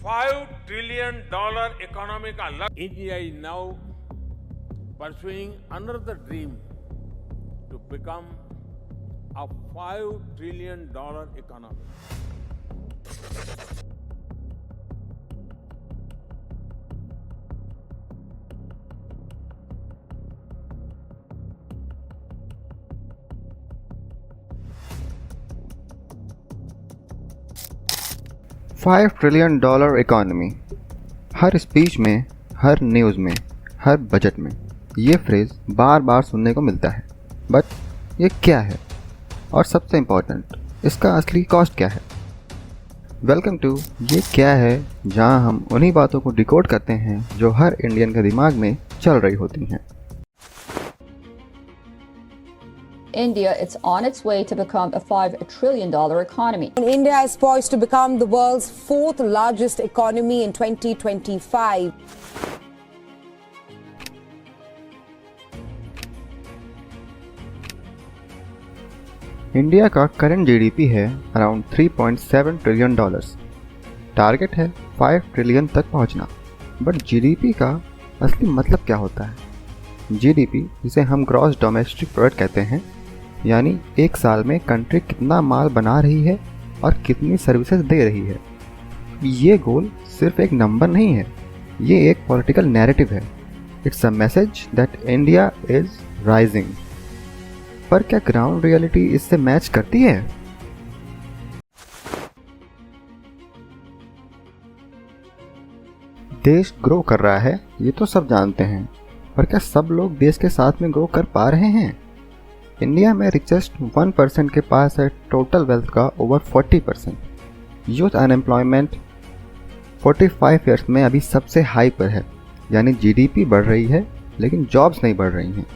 $5 trillion economy का लक्ष्य India is now pursuing another dream to become a $5 trillion economy. $5 trillion economy. हर speech में, हर news में, हर बजट में ये फ्रेज़ बार बार सुनने को मिलता है। बट ये क्या है और सबसे इम्पोर्टेंट, इसका असली कॉस्ट क्या है? वेलकम टू ये क्या है, जहां हम उन्हीं बातों को डिकोड करते हैं जो हर इंडियन के दिमाग में चल रही होती हैं। India, it's on its way to become a $5 trillion economy. And India is poised to become the world's fourth largest economy in 2025. India का करंट जीडीपी है अराउंड $3.7 ट्रिलियन। टारगेट है 5 ट्रिलियन तक पहुंचना। बट जीडीपी का असली मतलब क्या होता है? जीडीपी, जिसे हम ग्रॉस डोमेस्टिक प्रोडक्ट कहते हैं, यानी एक साल में कंट्री कितना माल बना रही है और कितनी सर्विसेज दे रही है। ये गोल सिर्फ एक नंबर नहीं है, ये एक पॉलिटिकल नैरेटिव है। It's a message that India is rising. पर क्या ग्राउंड रियलिटी इससे मैच करती है? देश ग्रो कर रहा है, ये तो सब जानते हैं, पर क्या सब लोग देश के साथ में ग्रो कर पा रहे हैं? इंडिया में रिचेस्ट 1% के पास है टोटल वेल्थ का ओवर 40%। यूथ अनएम्प्लॉयमेंट 45 ईयर्स में अभी सबसे हाई पर है, यानी जीडीपी बढ़ रही है लेकिन जॉब्स नहीं बढ़ रही हैं।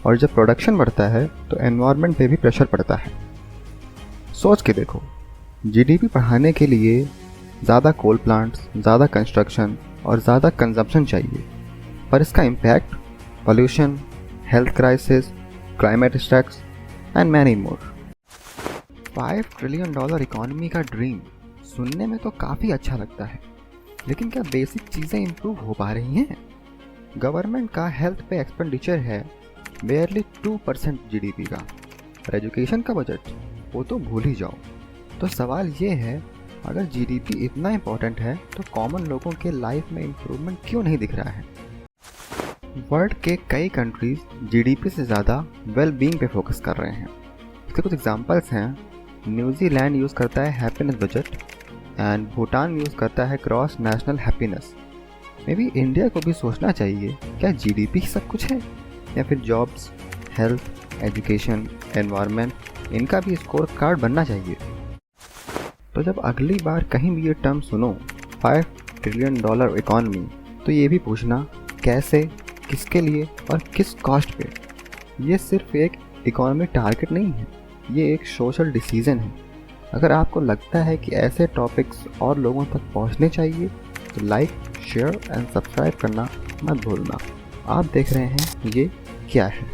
और जब प्रोडक्शन बढ़ता है तो एनवायरनमेंट पे भी प्रेशर पड़ता है। सोच के देखो, जीडीपी बढ़ाने के लिए ज़्यादा कोल प्लांट्स, ज़्यादा कंस्ट्रक्शन और ज़्यादा कंजप्शन चाहिए, पर इसका impact pollution, health crisis, climate stress and many more. $5 trillion economy का ड्रीम सुनने में तो काफ़ी अच्छा लगता है, लेकिन क्या बेसिक चीज़ें इम्प्रूव हो पा रही हैं? गवर्नमेंट का हेल्थ पे एक्सपेंडिचर है बेयरली 2% जीडीपी का, और एजुकेशन का बजट वो तो भूल ही जाओ। तो सवाल ये है, अगर जीडीपी इतना इम्पोर्टेंट है तो कॉमन लोगों के लाइफ में इम्प्रूवमेंट क्यों नहीं दिख रहा है? वर्ल्ड के कई कंट्रीज जीडीपी से ज़्यादा वेल बीइंग पे फोकस कर रहे हैं। इसके कुछ एग्जांपल्स हैं। न्यूजीलैंड यूज़ करता है happiness budget and Bhutan use करता है cross national happiness. May be India को भी सोचना चाहिए, क्या जीडीपी सब कुछ है, या फिर जॉब्स, हेल्थ, एजुकेशन, एनवायरनमेंट, इनका भी स्कोर कार्ड बनना चाहिए। तो जब अगली बार कहीं भी ये टर्म सुनो, $5 ट्रिलियन इकॉनमी, तो ये भी पूछना कैसे, किसके लिए और किस कॉस्ट पे। ये सिर्फ एक इकोनॉमिक टारगेट नहीं है, ये एक सोशल डिसीजन है। अगर आपको लगता है कि ऐसे टॉपिक्स और लोगों तक पहुंचने चाहिए तो लाइक, शेयर एंड सब्सक्राइब करना मत भूलना। आप देख रहे हैं ये क्या है।